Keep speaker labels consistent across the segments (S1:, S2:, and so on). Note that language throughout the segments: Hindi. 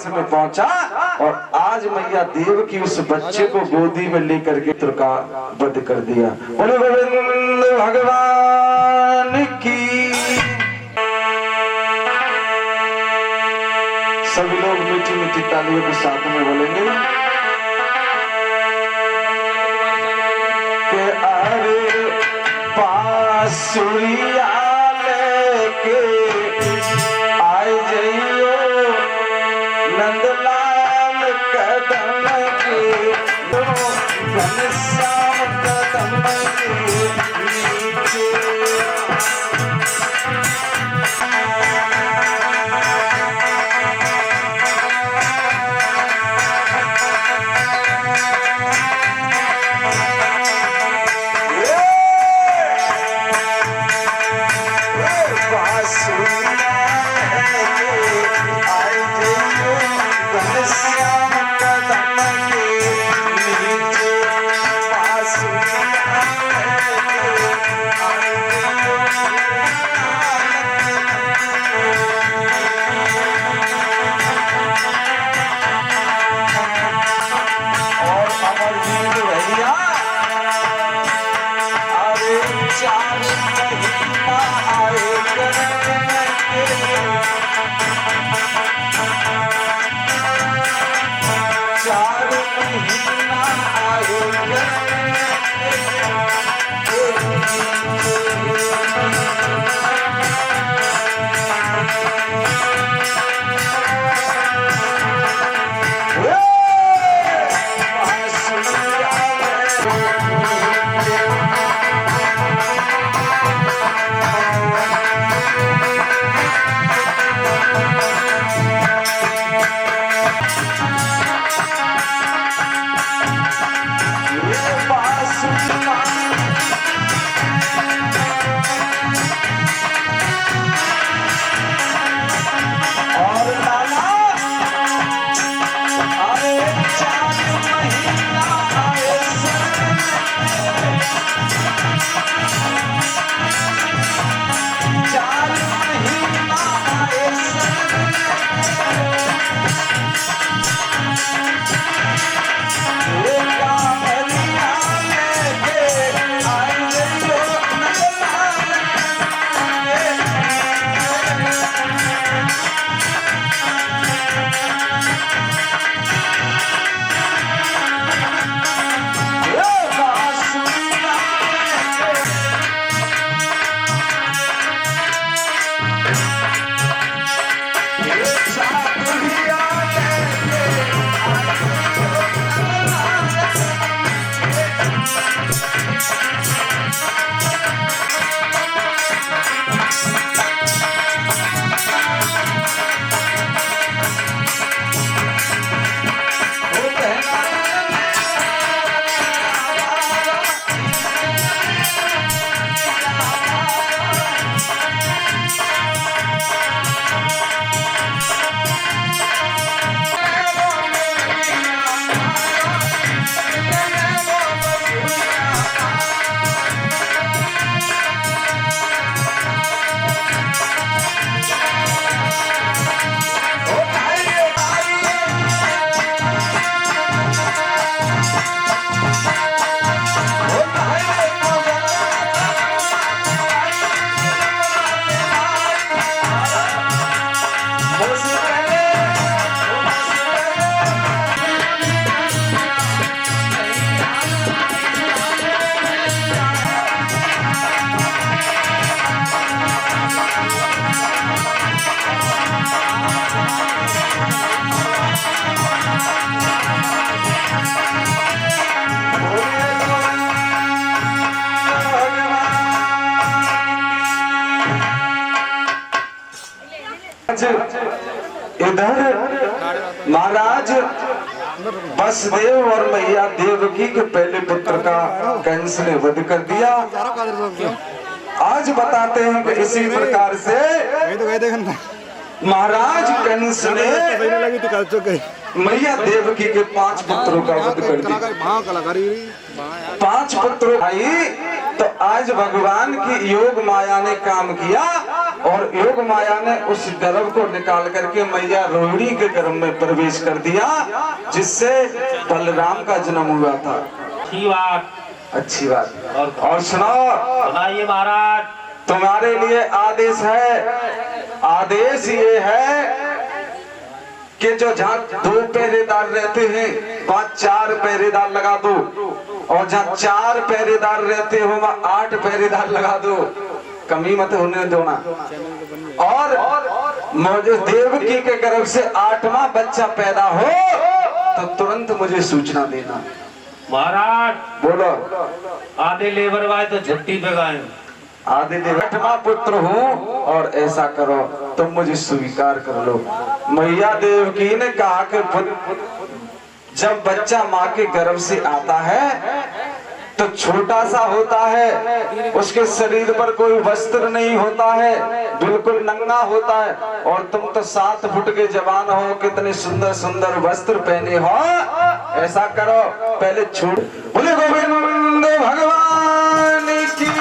S1: पास में पहुंचा और आज मैया देव की उस बच्चे को गोदी में लेकर के पुत्र का वध कर दिया। बोले गोविंद भगवान की। सभी लोग मीठी मीठी तालियों के साथ में बोलेंगे कि अरे बांसुरिया लेके आए जइयो नंदलाल कदम के घनश्याम कदम के नीचे। इधर महाराज वसुदेव और मैया देवकी के पहले पुत्र का कंस ने वध कर दिया। आज बताते हैं कि इसी प्रकार से महाराज कंस ने मैया देवकी के 5 पुत्रों का वध कर दिया। 5 पुत्रों आई तो आज भगवान की योग माया ने काम किया और योग माया ने उस गर्भ को निकाल करके मैया रोहिणी के गर्भ में प्रवेश कर दिया, जिससे बलराम का जन्म हुआ था। अच्छी बात। और सुनाइए महाराज, तुम्हारे लिए आदेश है। आदेश ये है कि जो जहाँ 2 पहरेदार रहते हैं वहाँ 4 पहरेदार लगा दो, और जहाँ 4 पहरेदार रहते हो वहाँ 8 पहरेदार लगा दो, कमी मत होने देना। और मुझे देवकी के गर्भ से 8वां बच्चा पैदा हो तो तुरंत मुझे सूचना देना।
S2: महाराज
S1: बोलो।
S2: आधे लेबर वाले तो झट्टी पे गए,
S1: आधे 8वां पुत्र हूँ और ऐसा करो तुम मुझे स्वीकार कर लो। मैया देवकी ने कहा कि जब बच्चा माँ के गर्भ से आता है तो छोटा सा होता है, उसके शरीर पर कोई वस्त्र नहीं होता है, बिल्कुल नंगा होता है, और तुम तो 7 फुट के जवान हो, कितने सुंदर सुंदर वस्त्र पहने हो। ऐसा करो पहले छोड़। बोले गोविंद भगवान की।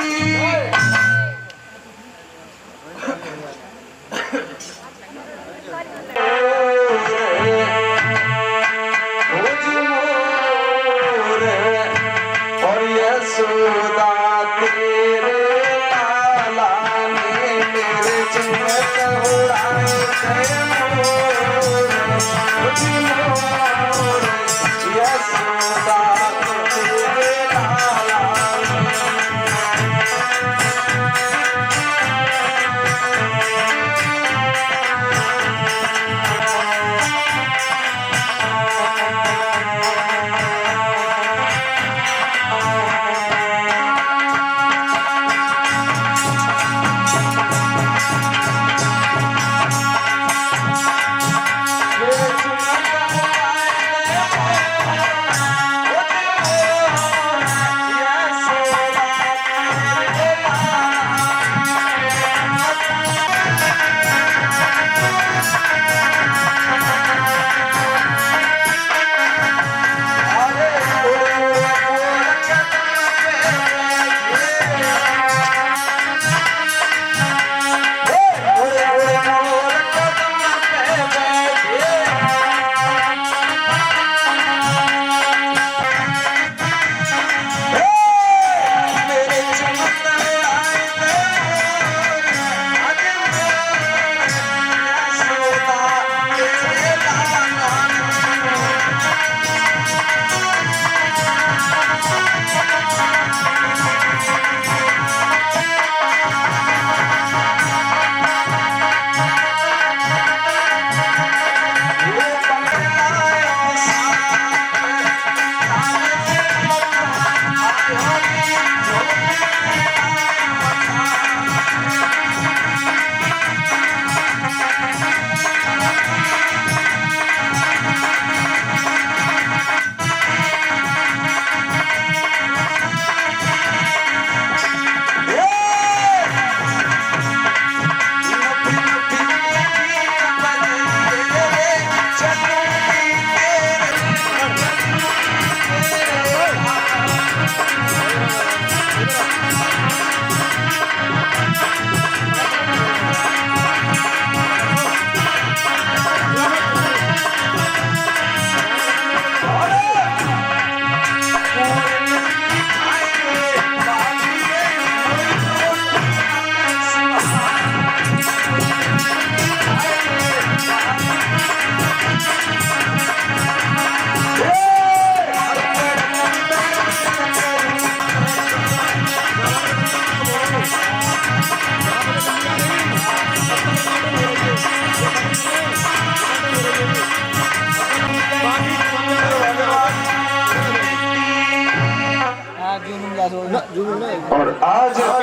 S1: और आज
S3: अच्छा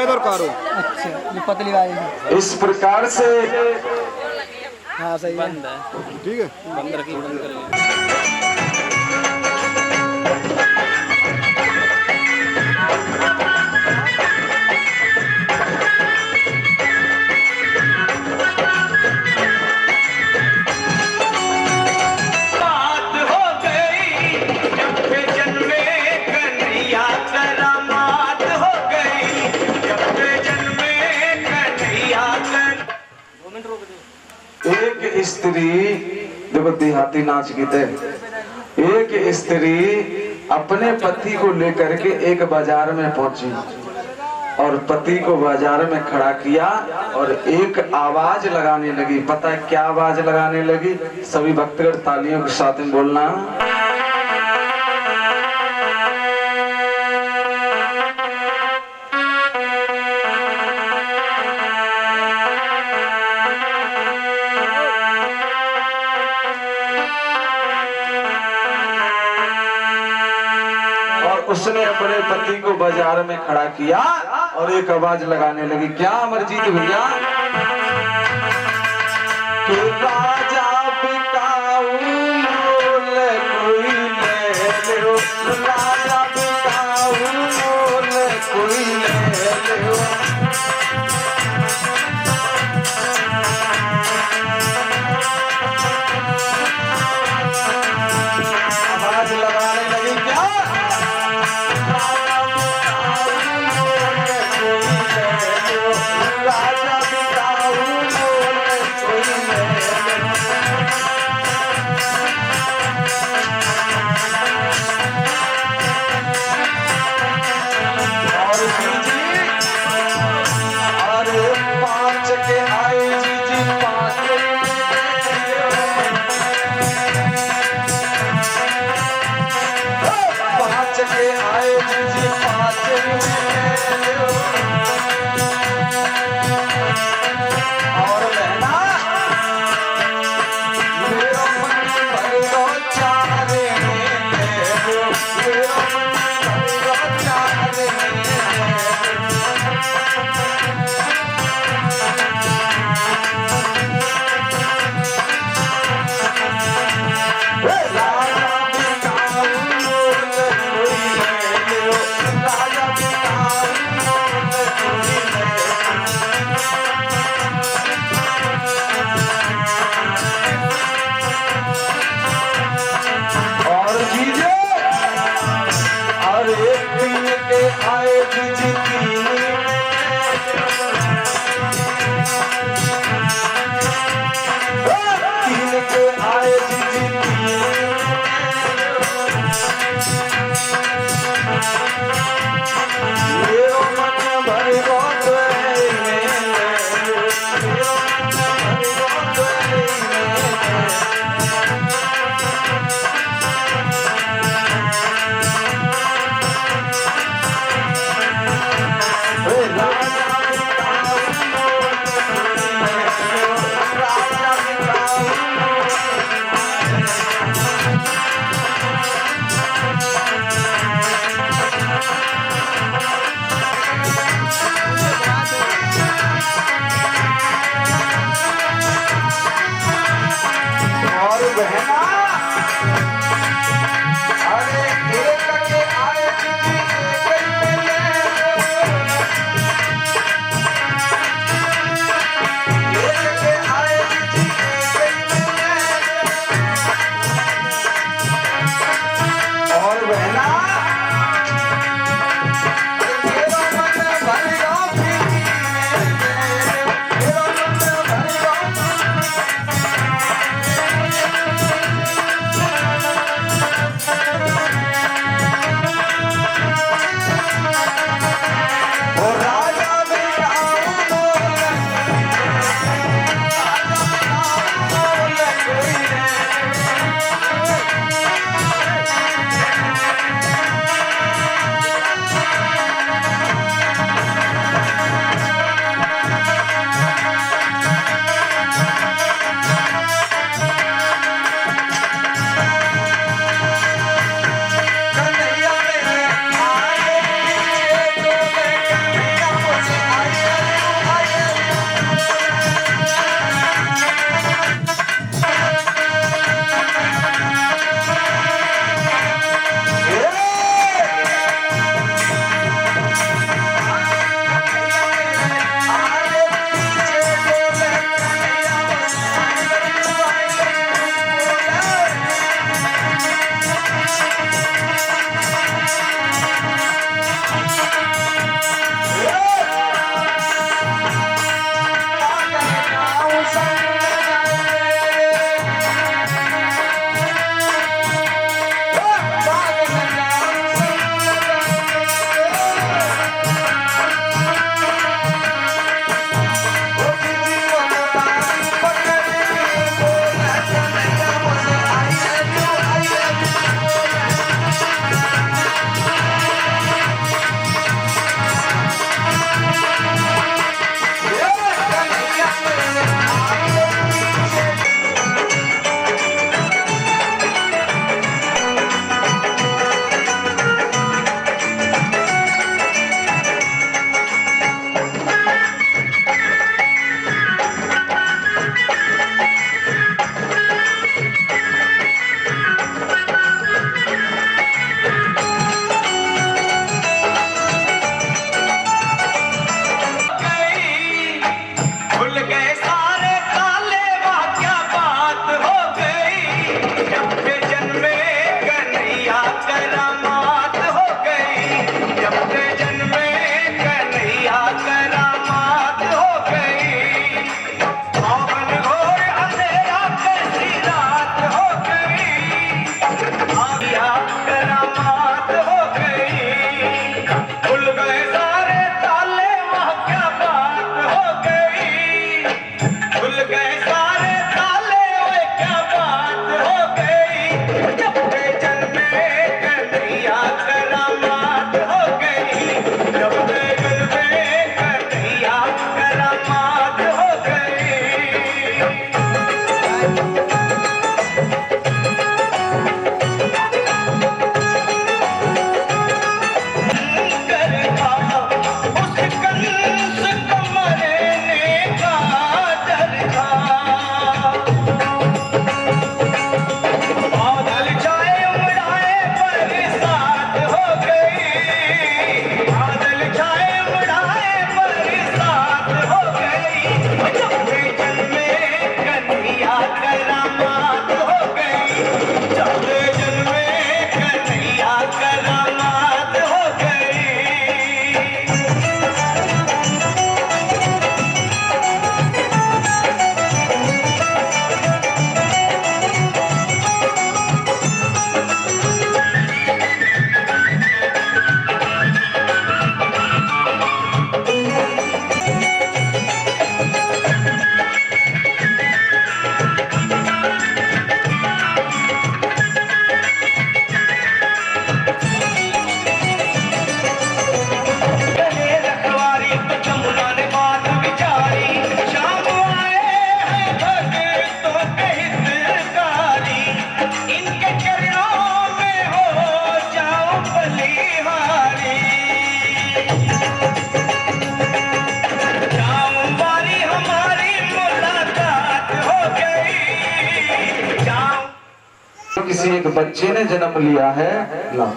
S3: ये पतली वाली
S1: इस प्रकार से
S3: हाँ सही
S2: बंद है,
S3: ठीक है
S2: बंद रखी, बंद कर
S1: स्त्री, देखो देहाती नाच गीत है, एक स्त्री अपने पति को लेकर के एक बाजार में पहुंची और पति को बाजार में खड़ा किया और एक आवाज लगाने लगी। पता है क्या आवाज लगाने लगी? सभी भक्तगण तालियों के साथ में बोलना। उसने अपने पति को बाजार में खड़ा किया और एक आवाज लगाने लगी। क्या अमरजीत भैया? कि राजा बिकाऊ मोल कोई ले लो, राजा बिकाऊ मोल कोई ले लो। आवाज लगाने लगी। क्या? किसी एक बच्चे ने जन्म लिया है ला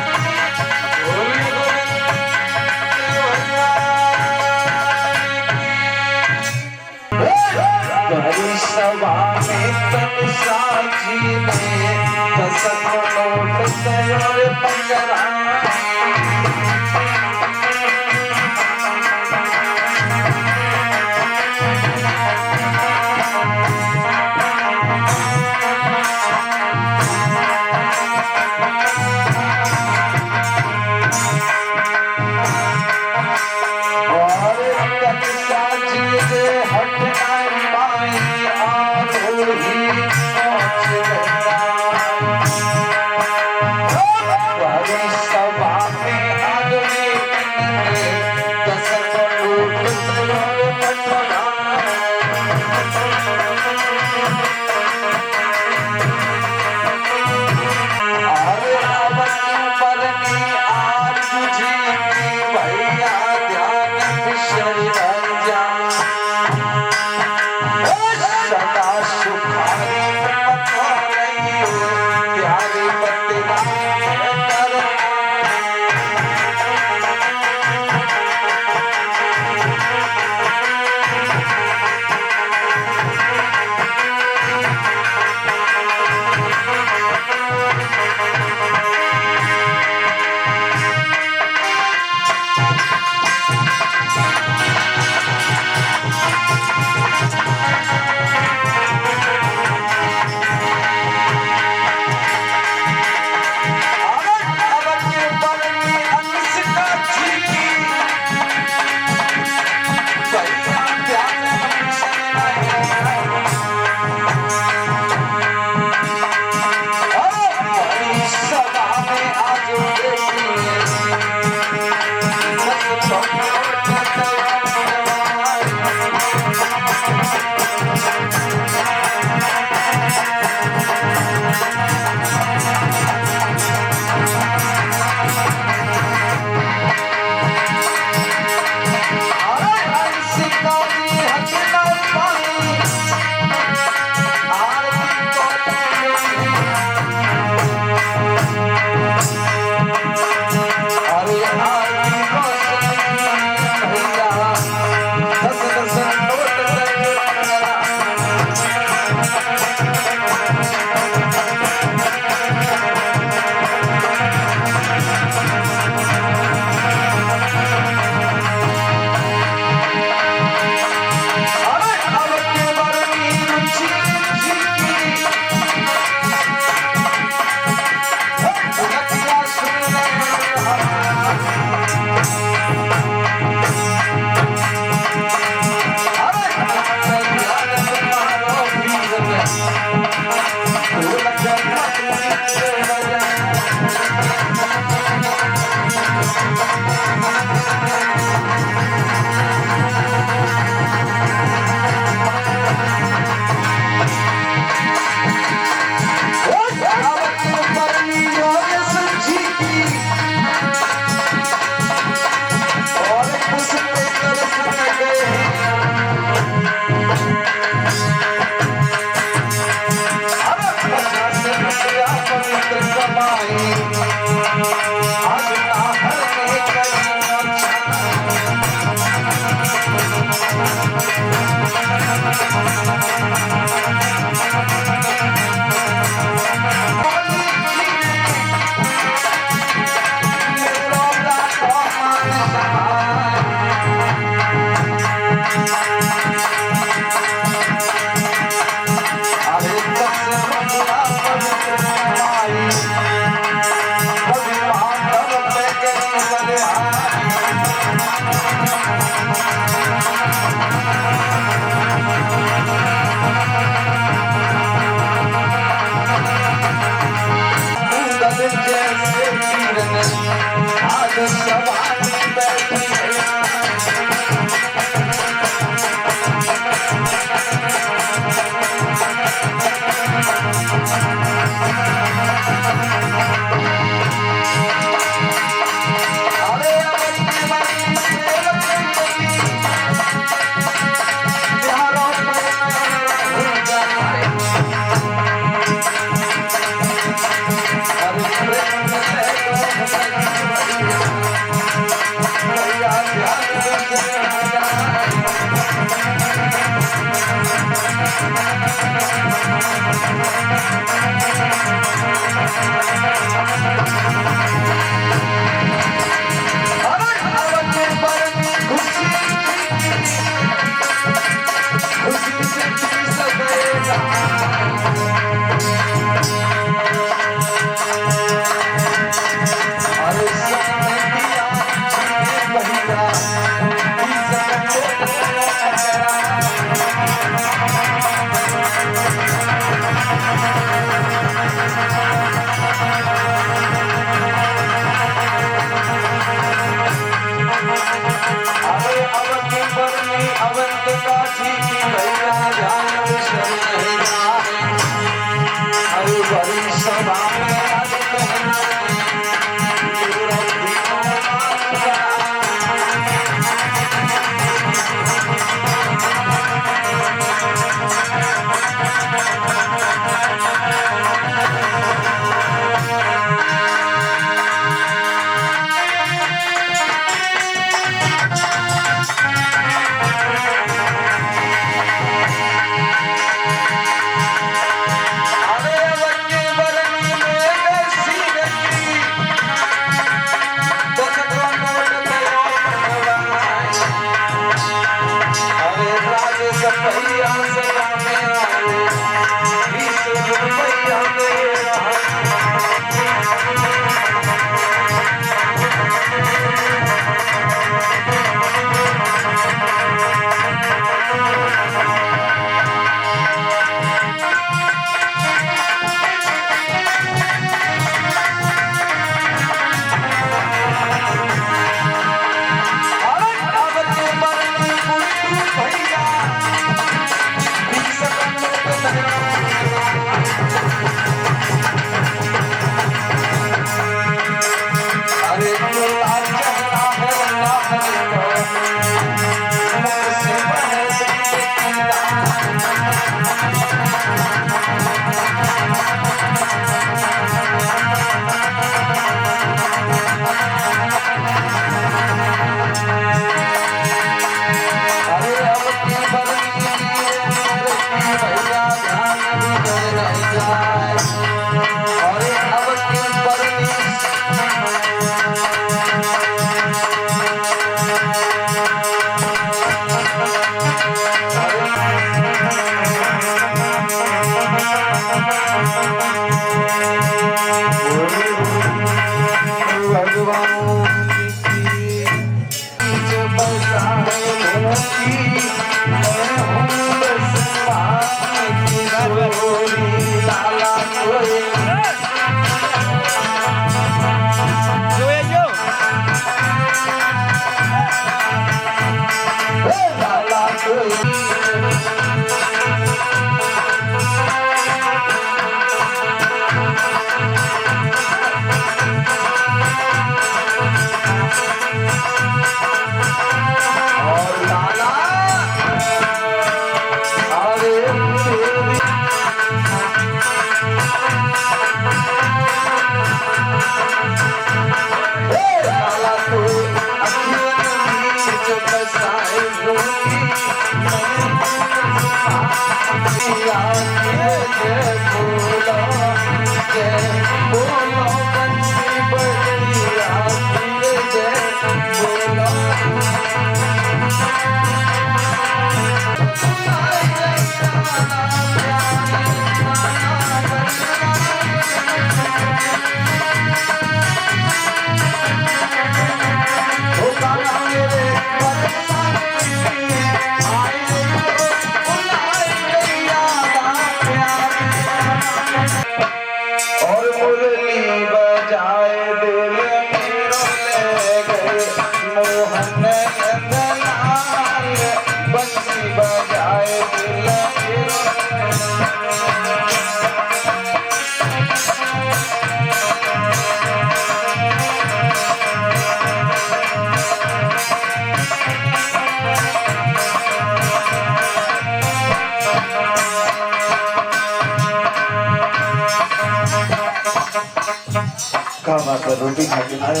S1: क्या बात है, रोटी खा के आए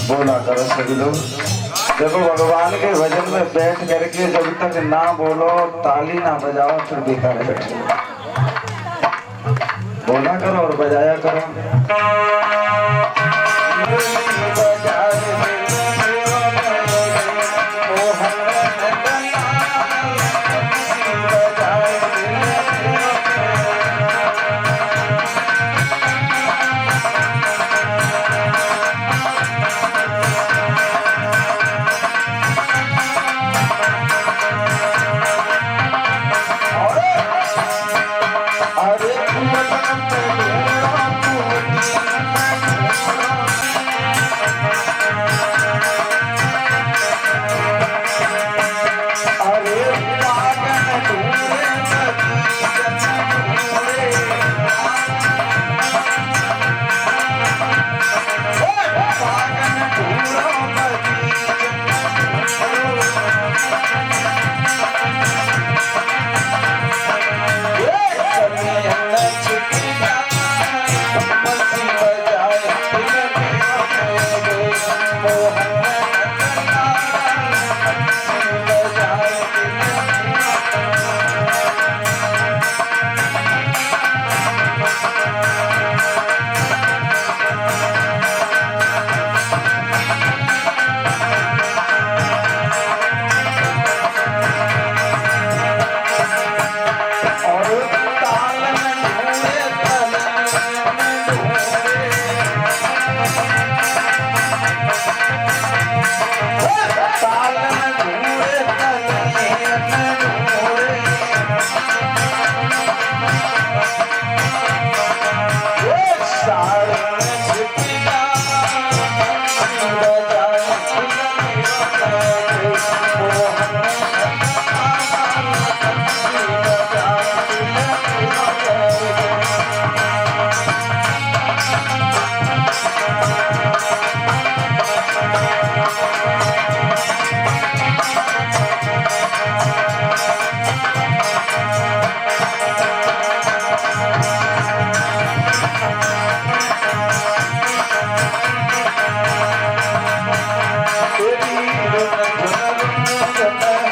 S1: बोला करो सभी लोग। देखो भगवान के भजन में बैठ करके जब तक ना बोलो ताली ना बजाओ फिर बेकार बैठे, बोला करो और बजाया करो। तेरी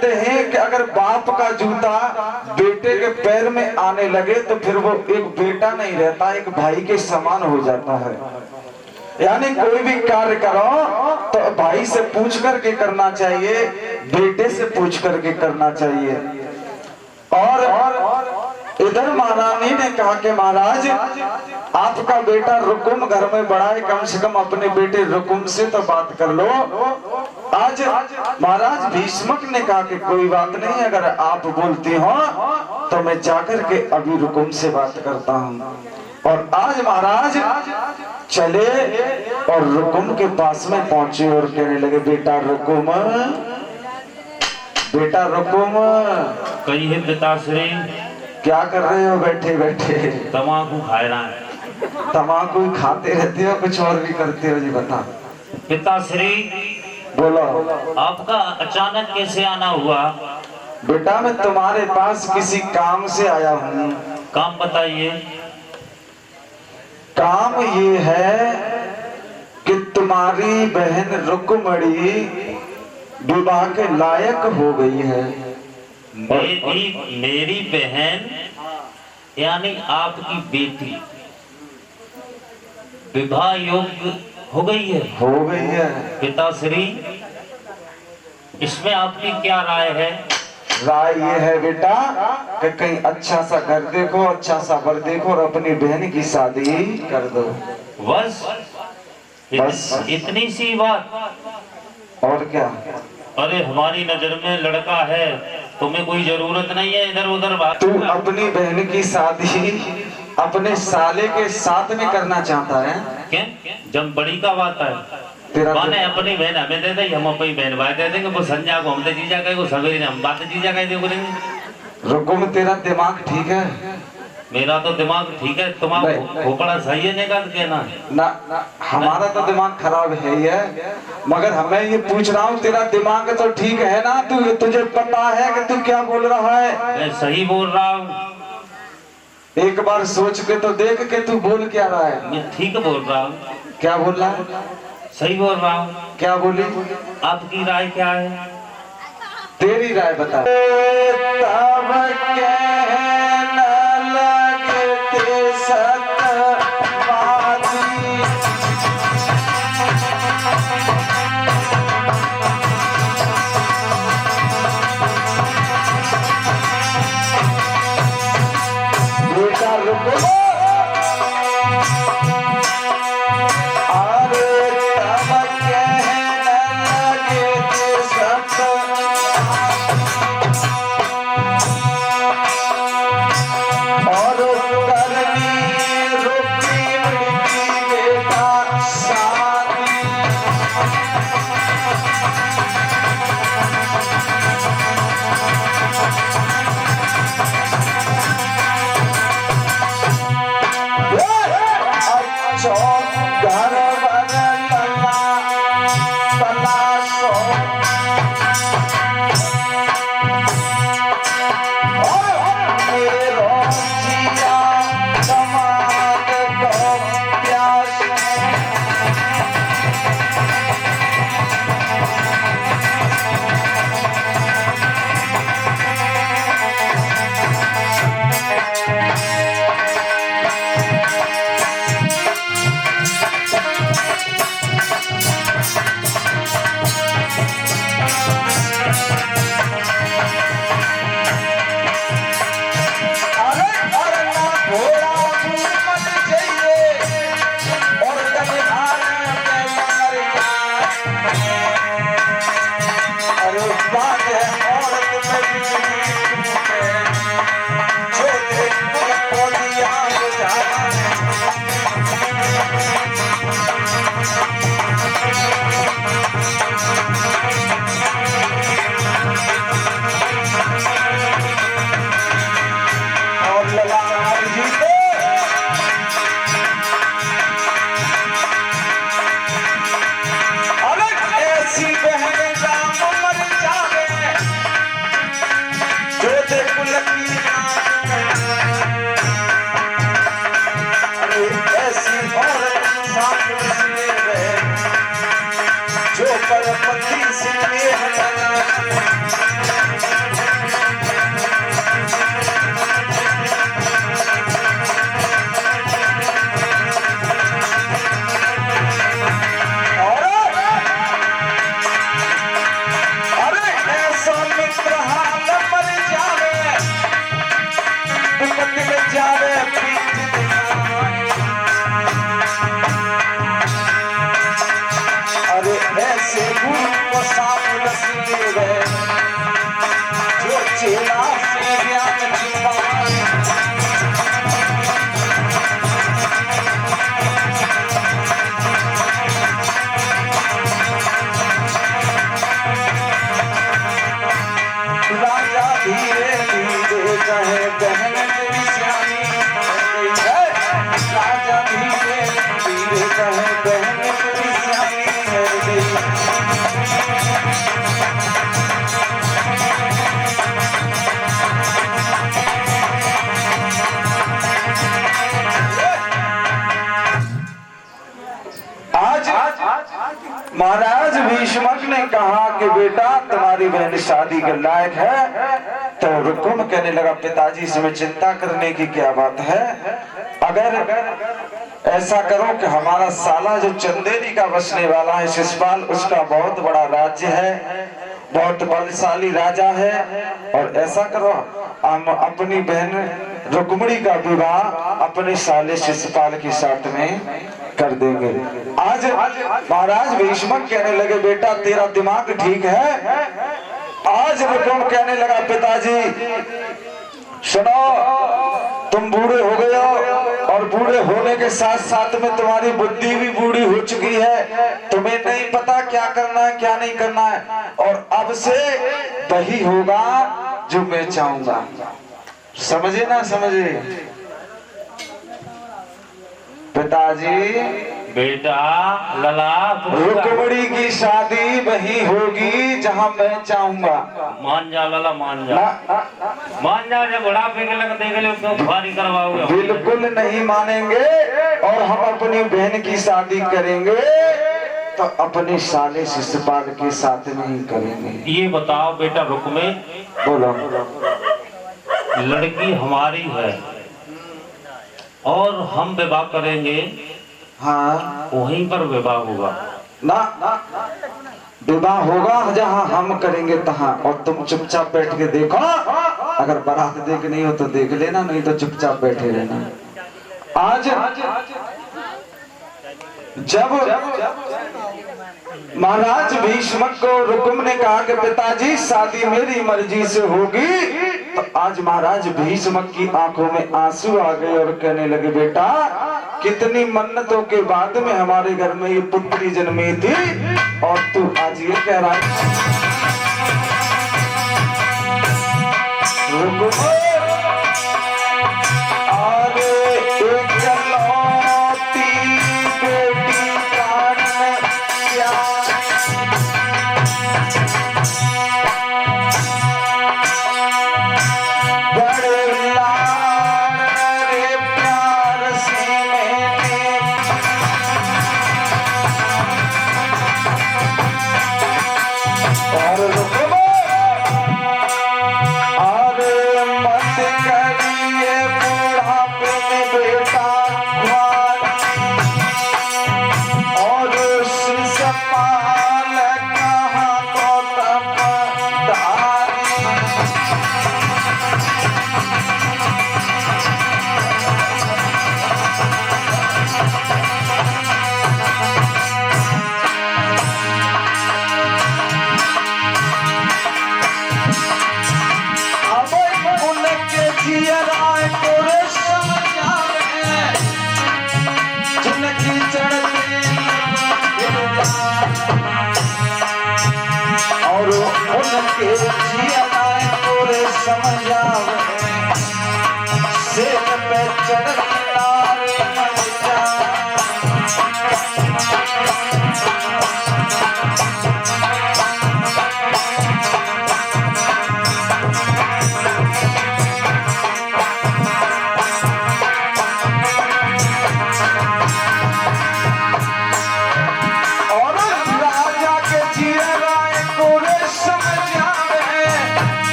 S1: कहते हैं कि अगर बाप का जूता बेटे के पैर में आने लगे तो फिर वो एक बेटा नहीं रहता, एक भाई के समान हो जाता है। यानी कोई भी कार्य करो तो भाई से पूछ करके करना चाहिए, बेटे से पूछ करके करना चाहिए। और इधर महारानी ने कहा कि महाराज आपका बेटा रुकुम घर में बड़ा है, कम से कम अपने बेटे रुकुम से तो बात कर लो। आज महाराज भीष्मक ने कहा कि कोई बात नहीं, अगर आप बोलती हो तो मैं जाकर के अभी रुकुम से बात करता हूँ। और आज महाराज चले और रुकुम के पास में पहुंचे और कहने लगे, बेटा रुकुम, बेटा रुकुम।
S2: कही है पिताश्री,
S1: क्या कर रहे हो बैठे बैठे?
S2: तम्बाकू खा रहा है।
S1: तम्बाकू खाते रहते हो, कुछ और भी करते हो जी? बता।
S2: पिताश्री
S1: बोलो।
S2: आपका अचानक कैसे आना हुआ?
S1: बेटा मैं तुम्हारे पास किसी काम से आया हूँ।
S2: काम बताइए।
S1: काम ये है कि तुम्हारी बहन रुक्मणी विवाह के लायक हो गई है।
S2: मेरी बहन यानी आपकी बेटी विवाह योग्य हो गई है?
S1: हो गई है।
S2: पिताश्री इसमें आपकी क्या राय है?
S1: राय ये है बेटा कि कहीं अच्छा सा घर देखो, अच्छा सा वर देखो और अपनी बहन की शादी कर दो।
S2: बस इतनी सी बात?
S1: और क्या?
S2: अरे हमारी नजर में लड़का है, तुम्हें कोई जरूरत नहीं है इधर उधर बात।
S1: तू अपनी बहन की शादी अपने साले के साथ में करना चाहता है?
S2: क्या जब बड़ी का बात है
S1: तेरा
S2: माने अपनी बहन हमें दे दे, हम अपनी बहन भाई दे देंगे। वो संजा को हम दे जीजा कहेंगे, सवेरे हम बात जीजा कह देंगे।
S1: रुकुम तेरा दिमाग ठीक है?
S2: मेरा तो दिमाग ठीक है, तुम्हारा खोपड़ा सही है निकाल के ना?
S1: ना, हमारा तो दिमाग खराब है ही है, मगर हमें ये पूछ रहा हूँ तेरा दिमाग तो ठीक है ना? तुझे पता है कि तू क्या बोल रहा है?
S2: मैं सही बोल रहा हूँ।
S1: एक बार सोच के तो देख के तू बोल क्या रहा है।
S2: मैं ठीक बोल रहा हूँ।
S1: क्या बोल रहा है?
S2: सही बोल रहा हूँ।
S1: क्या बोली?
S2: आपकी राय क्या है?
S1: तेरी राय बता। बेटा रुको। भीष्मक ने कहा कि बेटा तुम्हारी बहन शादी के लायक है। तो रुकुम कहने लगा पिताजी इसमें चिंता करने की क्या बात है, अगर ऐसा करो कि हमारा साला जो चंदेरी का बसने वाला है शिशुपाल, उसका बहुत बड़ा राज्य है, बहुत बलशाली राजा है, और ऐसा करो हम अपनी बहन रुक्मिणी का विवाह अपने साले शिशुपाल के साथ में कर देंगे। आज महाराज भीष्मक कहने लगे बेटा तेरा दिमाग ठीक है। आज रुकुम कहने लगा पिताजी सुनो, तुम बूढ़े हो गए हो और बूढ़े होने के साथ साथ में तुम्हारी बुद्धि भी बूढ़ी हो चुकी है, तुम्हें नहीं पता क्या करना है क्या नहीं करना है, और अब से वही होगा जो मैं चाहूंगा। समझे ना समझे पिताजी?
S2: बेटा लला
S1: रुक्मिणी की शादी वही होगी जहां मैं चाहूंगा।
S2: मान जा लला, मान जा, मान जा। जब बुढ़ापे के लग देख ले क्यों भारी करवाओगे?
S1: बिल्कुल नहीं मानेंगे, और हम अपनी बहन की शादी करेंगे तो अपने साले शिशुपाल के साथ में ही करेंगे।
S2: ये बताओ बेटा रुक्मे,
S1: बोलो।
S2: लड़की हमारी है और हम विवाह करेंगे,
S1: हाँ
S2: वहीं पर विवाह होगा
S1: ना, विवाह होगा जहाँ हम करेंगे तहाँ, और तुम चुपचाप बैठ के देखो, अगर बारात देखनी हो तो देख लेना, नहीं तो चुपचाप बैठे रहना। आज जब महाराज भीष्मक को रुकुम ने कहा कि पिताजी शादी मेरी मर्जी से होगी, तो आज महाराज भीष्मक की आंखों में आंसू आ गए और कहने लगे बेटा कितनी मन्नतों के बाद में हमारे घर में ये पुत्री जन्मी थी, और तू आज ये कह रहा है।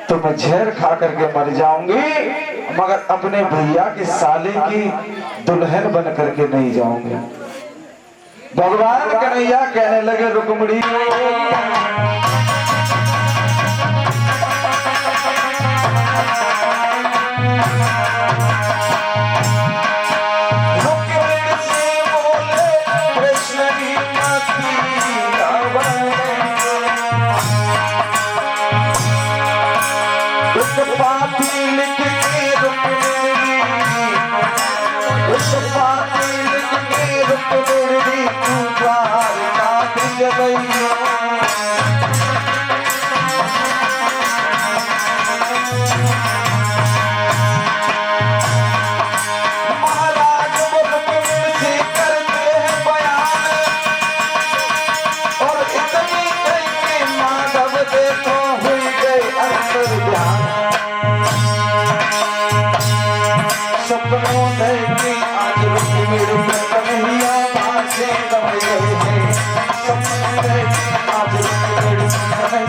S1: तो मैं जहर खा करके मर जाऊंगी, मगर अपने भैया के साले की दुल्हन बन करके नहीं जाऊंगी। भगवान कन्हैया कहने लगे रुक्मिणी पापी लिख के रुक्मिणी आज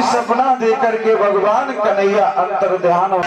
S1: सपना देकर के भगवान कन्हैया अंतर ध्यान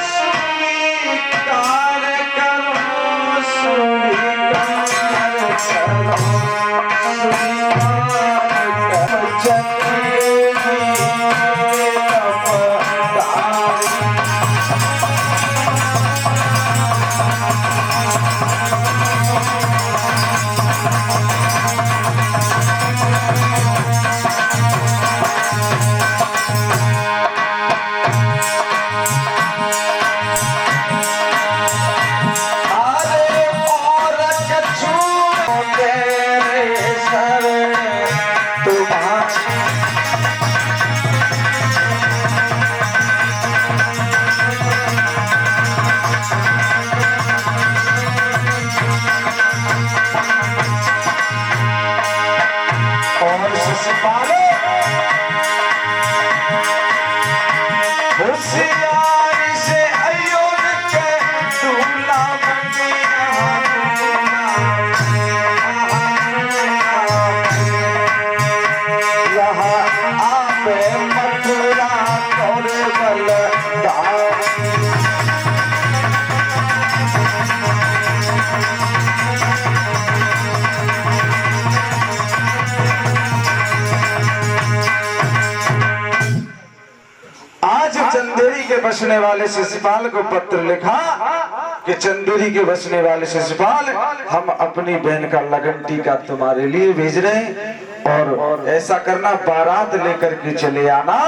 S1: बसने वाले शिशुपाल को पत्र लिखा कि चंदेरी के बसने वाले शिशुपाल, हम अपनी बहन का लगन टीका तुम्हारे लिए भेज रहे हैं और ऐसा करना बारात लेकर के चले आना।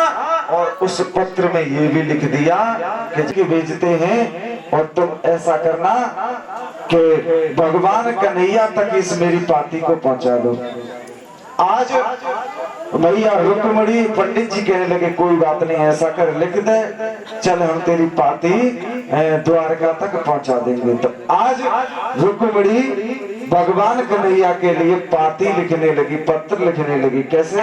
S1: और उस पत्र में ये भी लिख दिया कि भेजते हैं और तुम ऐसा करना कि भगवान कन्हैया तक इस मेरी पाती को पहुंचा दो। आज भैया रुक्मणी पंडित जी कहने लगे कोई बात नहीं, ऐसा कर लिख दे, चल हम तेरी पाती द्वारका तक पहुंचा देंगे। तो आज रुक्मणी भगवान कन्हैया के लिए पाती लिखने लगी, पत्र लिखने लगी। कैसे?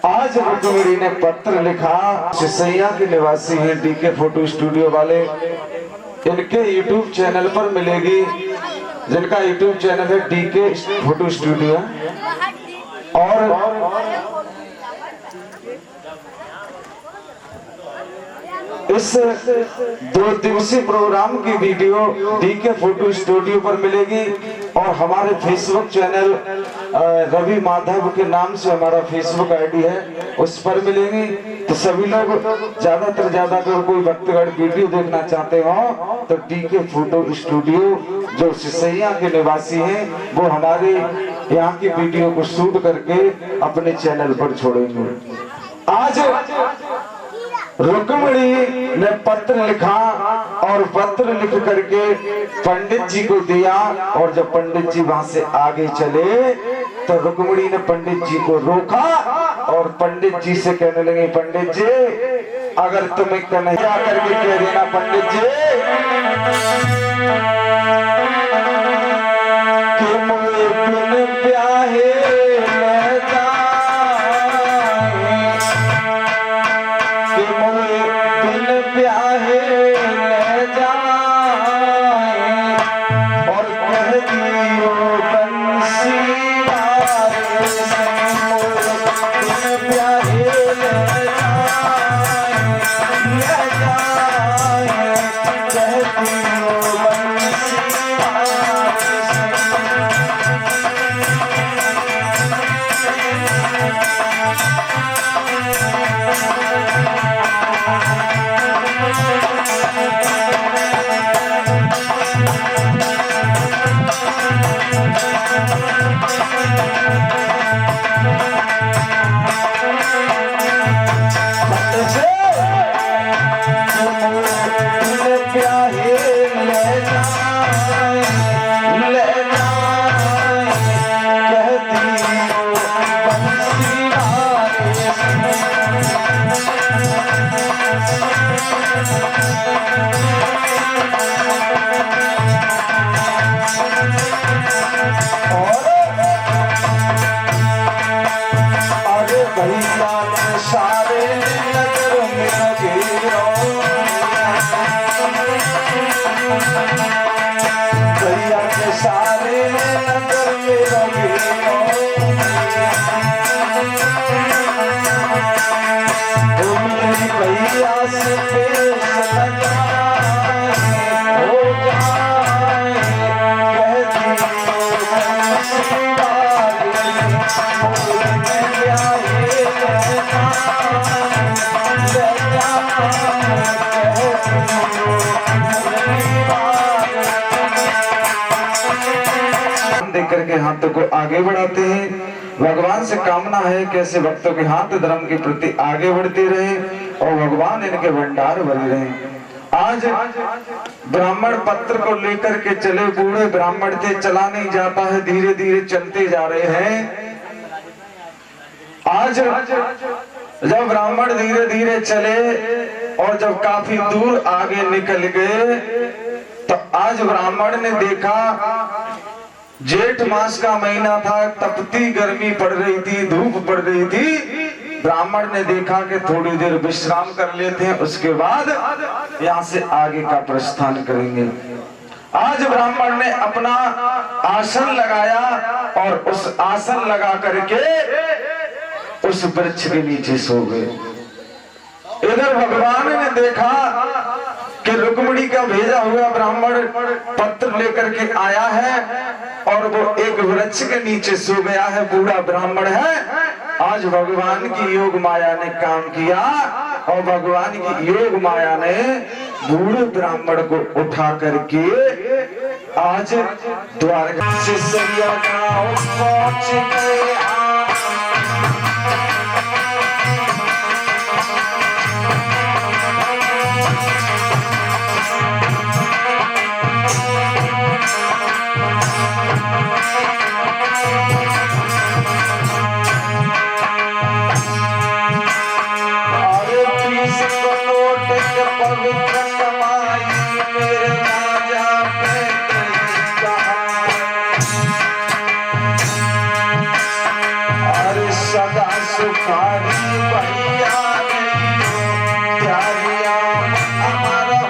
S1: आज रुक्मणी ने पत्र लिखा, सिसैया के निवासी हैं डीके फोटो स्टूडियो वाले, इनके यूट्यूब चैनल पर मिलेगी, जिनका यूट्यूब चैनल है डीके फोटो स्टूडियो। और इस 2 दिवसीय प्रोग्राम की वीडियो डीके फोटो स्टूडियो पर मिलेगी और हमारे फेसबुक चैनल रवि माधव के नाम से हमारा फेसबुक आईडी है, उस पर मिलेगी। तो सभी लोग ज्यादातर ज्यादा अगर कोई भक्तगढ़ वीडियो देखना चाहते हो तो डीके फोटो स्टूडियो जो सिसैया के निवासी हैं वो हमारे यहाँ की वीडियो को शूट करके अपने चैनल पर छोड़ेंगे। आज रुक्मिणी ने पत्र लिखा और पत्र लिख करके पंडित जी को दिया और जब पंडित जी वहां से आगे चले तो रुक्मिणी ने पंडित जी को रोका और पंडित जी से कहने लगे, पंडित जी अगर तुम्हें कन्हैया करके कह देना पंडित जी कि मुझे बिन ब्याहे ले जा, कि मुझे बिन ब्याहे ले जा और कह दियो बंसी वाले से मुझे बिन ब्याहे ले जाए, कह दियो बंसी वाले से। देख करके हाथों को आगे बढ़ाते हैं। भगवान से कामना है कि ऐसे भक्तों के हाथ धर्म के प्रति आगे बढ़ते रहे और भगवान इनके भंडार भरे रहे। आज ब्राह्मण पत्र को लेकर के चले, बूढ़े ब्राह्मण थे, चला नहीं जाता है, धीरे धीरे चलते जा रहे हैं। आज जब ब्राह्मण धीरे धीरे चले और जब काफी दूर आगे निकल गए तो आज ब्राह्मण ने देखा जेठ मास का महीना था, तपती गर्मी पड़ रही थी, धूप पड़ रही थी। ब्राह्मण ने देखा कि थोड़ी देर विश्राम कर लेते हैं, उसके बाद यहाँ से आगे का प्रस्थान करेंगे। आज ब्राह्मण ने अपना आसन लगाया और उस आसन लगा करके उस वृक्ष के नीचे सो गए। इधर भगवान ने देखा कि रुक्मिणी का भेजा हुआ ब्राह्मण पत्र लेकर के आया है और वो एक वृक्ष के नीचे सो गया है, बूढ़ा ब्राह्मण है। आज भगवान की योग माया ने काम किया और भगवान की योग माया ने बूढ़े ब्राह्मण को उठा करके आज द्वारका से सरिया गांव पहुंच गए। पवित्र कमाई मेरे राजा पे अरे सदा सुखारी भैया त्यारिया हमारा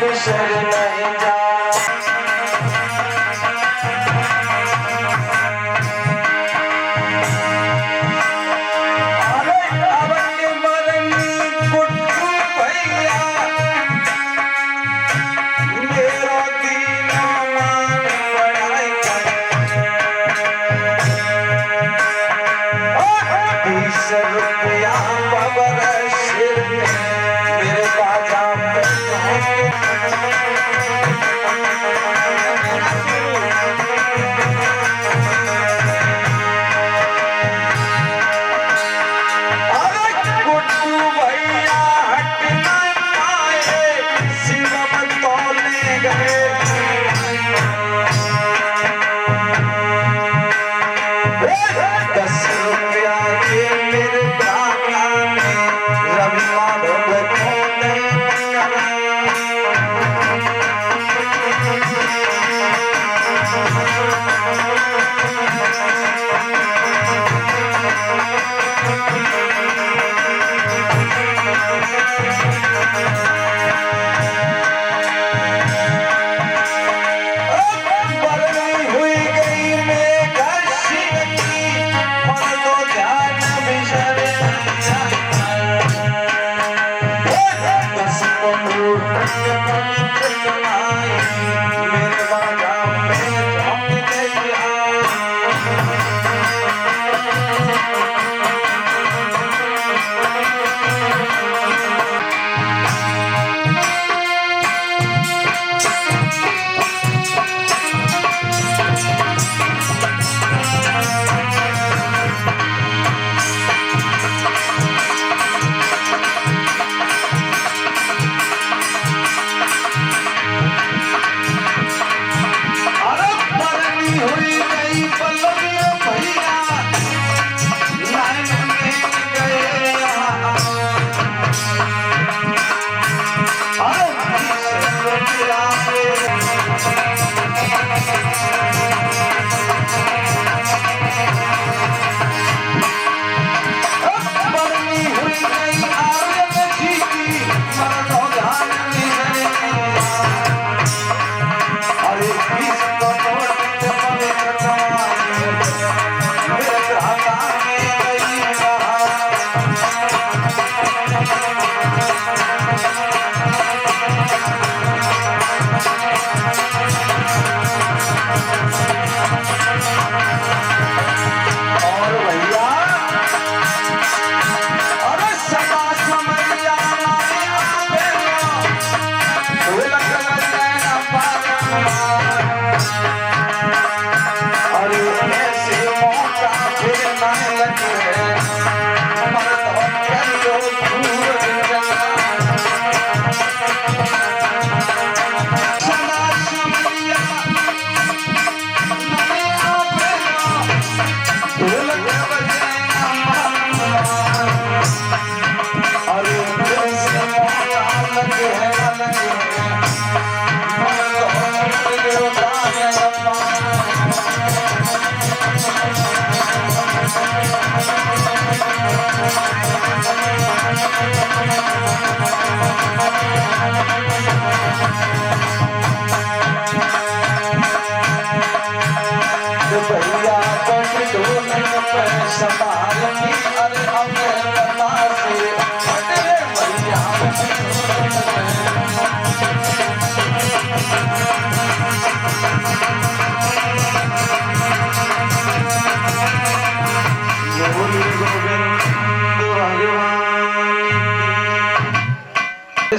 S1: बिसर नहीं जा।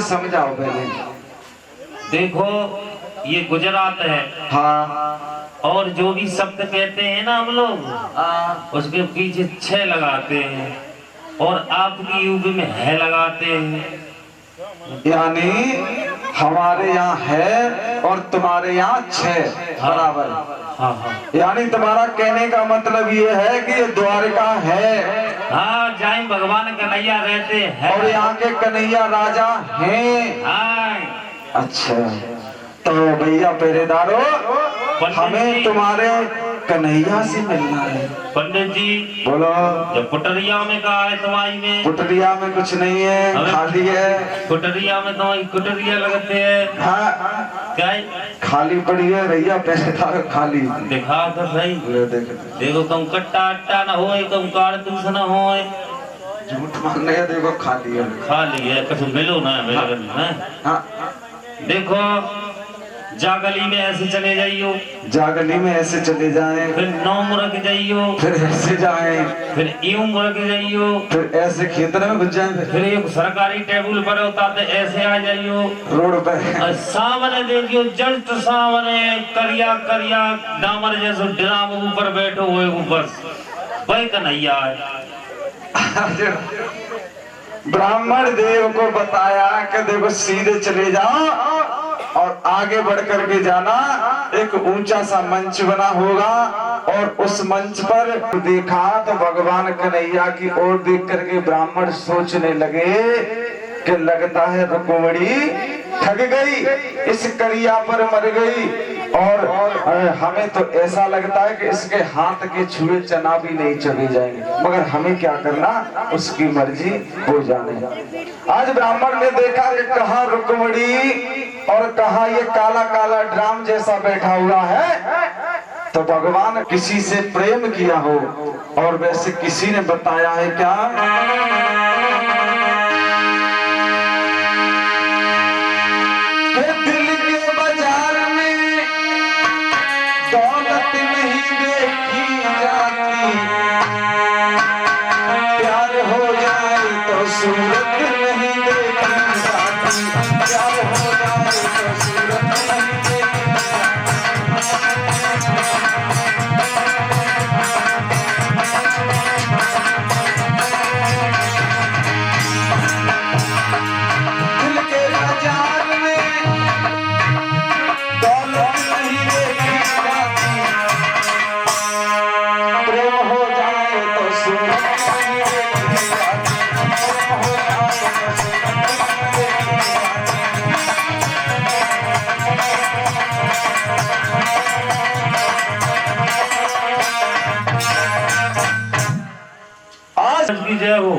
S1: समझाओ पहले।
S2: देखो ये गुजरात है।
S1: हाँ।
S2: और जो भी शब्द कहते हैं ना हम लोग उसके पीछे छह लगाते हैं और आपकी यूपी में है लगाते हैं।
S1: यानी हमारे यहाँ है और तुम्हारे यहाँ छह बराबर।
S2: हाँ हाँ।
S1: यानी तुम्हारा कहने का मतलब ये है कि ये द्वारिका है।
S2: हाँ, जहाँ भगवान कन्हैया रहते हैं
S1: और यहाँ के कन्हैया राजा हैं।
S2: हाँ।
S1: अच्छा, तो भैया पहरेदारों, हमें तुम्हारे कन्हैया से मिलना है।
S2: पंडित जी
S1: बोलो।
S2: जब पुटरिया में कहा है तुम्हारी में?
S1: पुटरिया में कुछ नहीं है, खाली है।
S2: पुटरिया में तुम्हारी कुटरिया लगते है।
S1: हाँ
S2: क्या है?
S1: खाली पड़ी है रैया, पैसे खाली।
S2: दिखा तो सही। देखो कम कट्टा अट्टा ना हो, कम कारतूस ना हो।
S1: झूठ मानने है, देखो खाली है।
S2: खाली है, कुछ मिलो ना मिलो ना।
S1: हाँ
S2: देखो जागली में ऐसे चले जाइयो,
S1: जागली में ऐसे चले जाएं,
S2: फिर 9 मुड़क जाइयो,
S1: फिर ऐसे जाएं,
S2: फिर यूं मुड़क जाइयो,
S1: फिर ऐसे खेतन में घुस जाएं,
S2: फिर एक सरकारी टेबल पर होता तो ऐसे आ जाइयो
S1: रोड पे।
S2: सामने देखियो जस्ट सामने करिया करिया डामर जैसे ड्राम ऊपर बैठो हुए ऊपर वही कन्हैया है।
S1: ब्राह्मण देव को बताया कि देखो सीधे चले जाओ और आगे बढ़ करके जाना, एक ऊंचा सा मंच बना होगा और उस मंच पर देखा तो भगवान कन्हैया की ओर देख करके ब्राह्मण सोचने लगे कि लगता है रुक्मिणी ठग गई, इस करिया पर मर गई और हमें तो ऐसा लगता है कि इसके हाथ के छुए चना भी नहीं चबे जाएंगे, मगर हमें क्या करना, उसकी मर्जी हो जाने। आज ब्राह्मण ने देखा कि कहाँ रुक्मिणी और कहाँ ये काला काला ड्राम जैसा बैठा हुआ है, तो भगवान किसी से प्रेम किया हो और वैसे किसी ने बताया है क्या, दिल के बाजार में दौलत नहीं देखी जाती, प्यार हो जाए तो सूरत नहीं देखी जाती, प्यार हो जाए तो सूरत नहीं देखी दिल के बाजार में दौलत नहीं देखी जाती, प्रेम हो जाए तो सूरत नहीं देखी जाती, प्रेम हो जाए तो सूरत नहीं देखी जाती। आज
S2: की जय हो,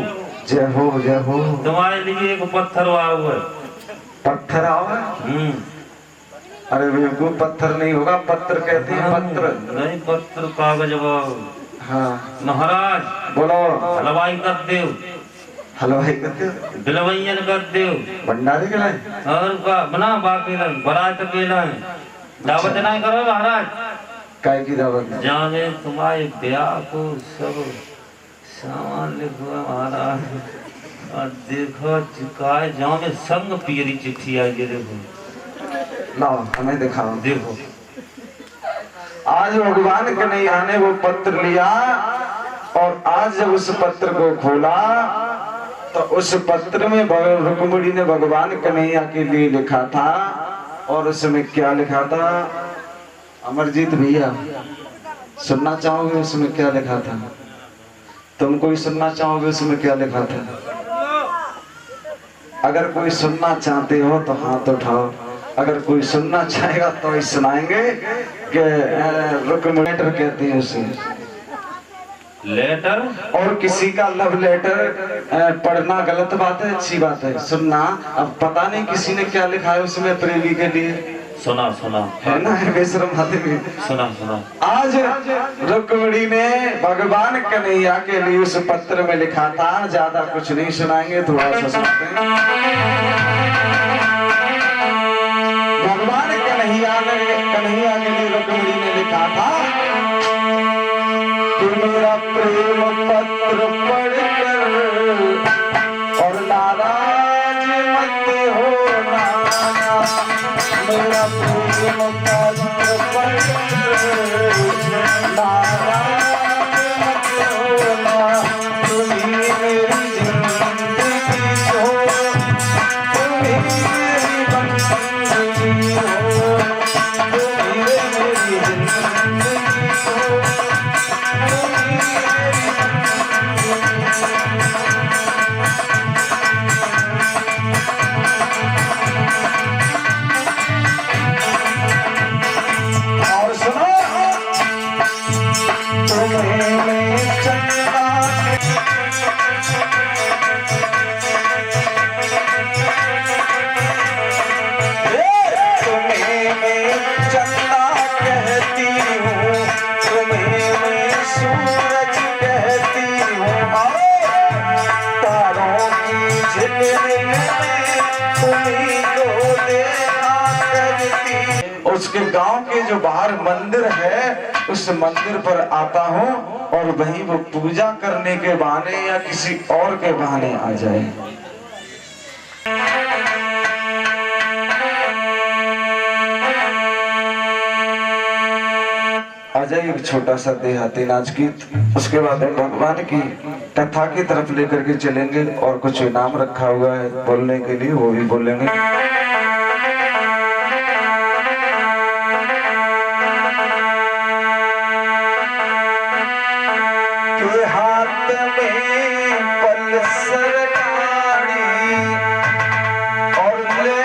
S1: जय हो, जय हो।
S2: तुम्हारे लिए एक पत्थर आया हुआ है।
S1: पत्थर आवा? अरे बिल्कुल पत्थर नहीं होगा, पत्थर कहते हैं पत्र।
S2: नहीं पत्थर कागज।
S1: हाँ
S2: महाराज
S1: बोलो।
S2: हलवाई कर दे,
S1: हलवाई करते हो?
S2: बिलवैयन कर दे,
S1: भंडारे के लाए
S2: और का बना बाकी ना बारात के लाए दावत नहीं करो महाराज।
S1: काय की दावत?
S2: जाने तुम्हारे ब्याह को सब सामान लिखो महाराज, और देखो चिकाए जाओ में संग पियरी चिट्ठी आई है। देखो
S1: लाओ हमें दिखाओ।
S2: देखो
S1: आज भगवान कन्हैया ने वो पत्र लिया और आज जब उस पत्र को खोला तो उस पत्र में रुक्मिणी ने भगवान कन्हैया के लिए लिखा था, और उसमें क्या लिखा था अमरजीत भैया, सुनना चाहोगे उसमें क्या लिखा था? तुम कोई सुनना चाहोगे उसमें क्या लिखा था? अगर कोई सुनना चाहते हो तो हाथ उठाओ, अगर कोई सुनना चाहेगा तो ही सुनाएंगे कि रुक्मिणी लेटर कहते हैं उसे।
S2: लेटर?
S1: और किसी का लव लेटर पढ़ना गलत बात है, अच्छी बात है सुनना। अब पता नहीं किसी ने क्या लिखा है उसमें प्रेमी के लिए।
S2: सुना सुना
S1: है ना, बेशरम आदमी।
S2: सुना सुना।
S1: आज रुक्मिणी ने भगवान कन्हैया के लिए उस पत्र में लिखा था, ज्यादा कुछ नहीं सुनाएंगे, थोड़ा सा सुनते हैं। भगवान कन्हैया के लिए रुक्मिणी ने लिखा था कि मेरा प्रेम पत्र पढ़कर और नाराज मत होना, मेरा प्रेम पत्र पढ़कर नाराज मत होना, तुम्ही मेरी जिंदगी हो, तुम्ही मेरी बंदगी हो, तुम्ही मेरी जिंदगी हो, तुम्ही मेरी और सुनो उसके गांव के जो बाहर मंदिर है उस मंदिर पर आता हूँ और वहीं वो पूजा करने के बहाने या किसी और के बहाने आ जाए। आ जाए एक छोटा सा देहाती नाच गीत, उसके बाद हम भगवान की कथा की तरफ लेकर के चलेंगे और कुछ इनाम रखा हुआ है बोलने के लिए, वो भी बोलेंगे। के हाथ में पल्सर गाड़ी और ले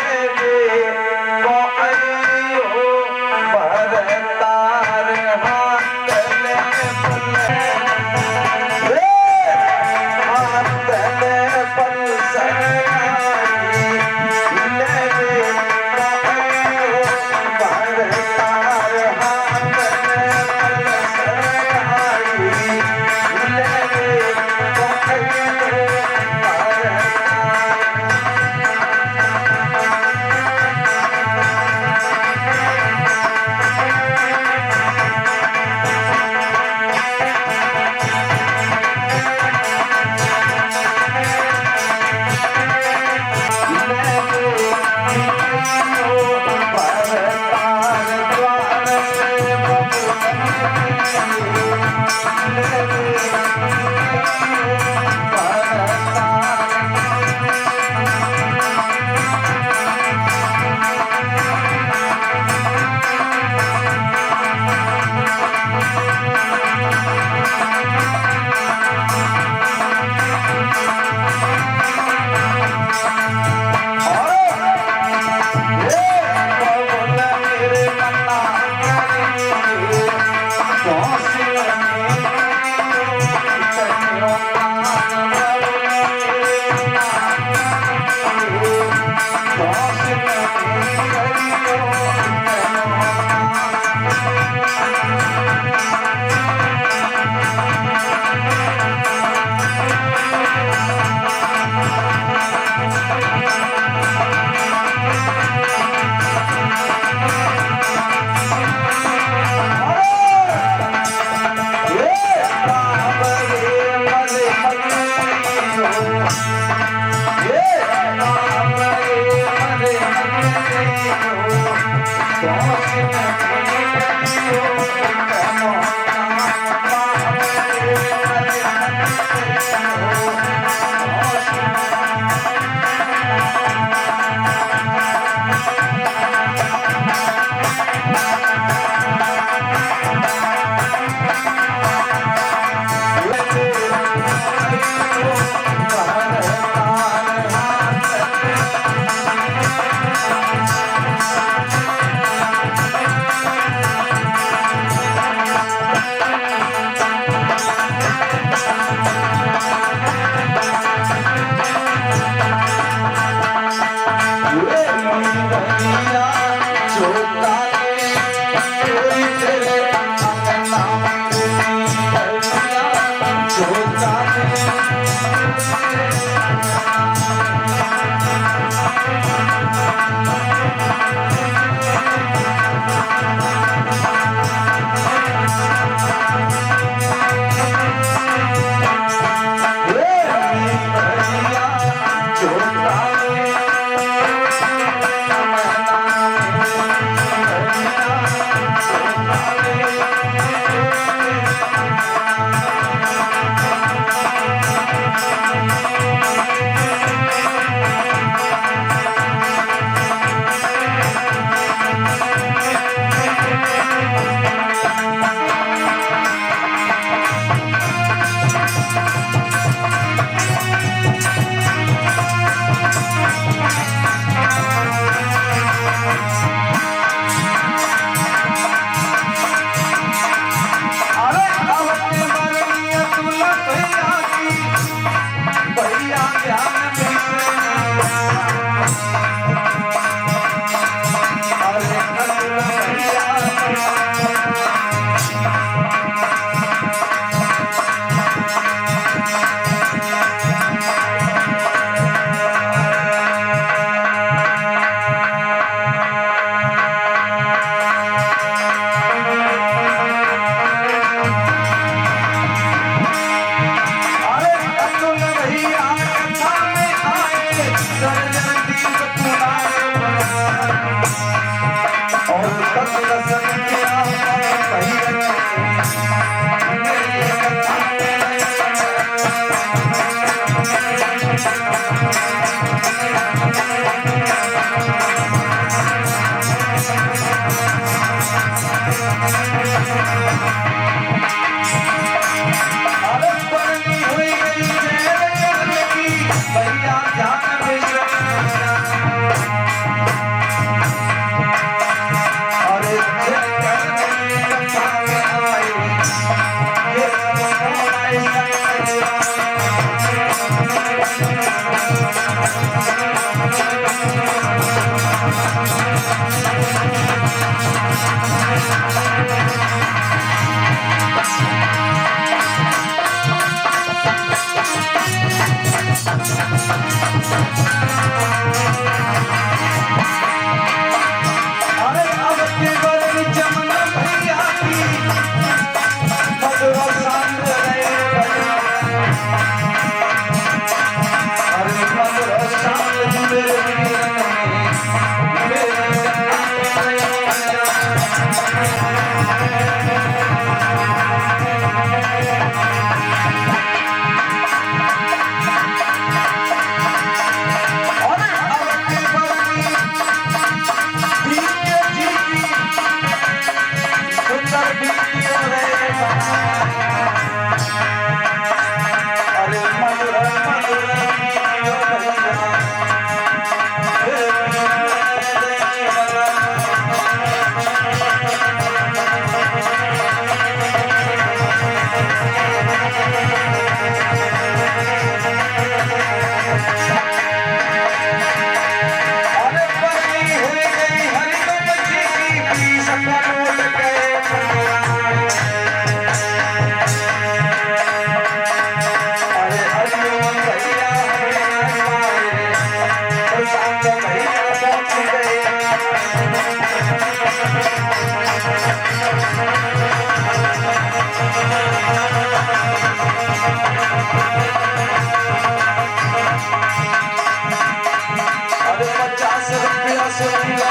S1: दर्शन किया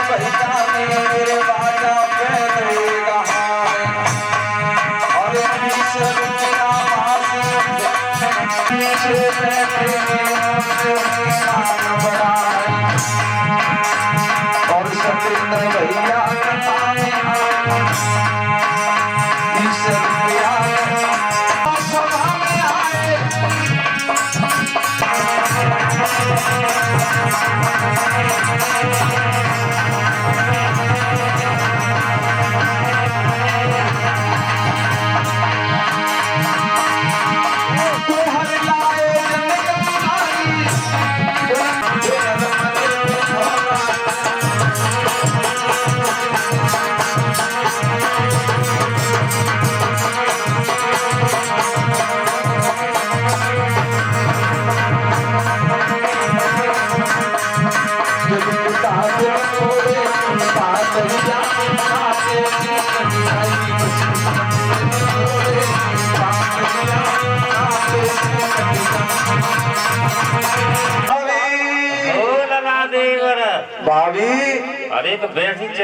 S1: कहीं
S2: भाभी
S1: भाभी
S2: अरे तो बैठी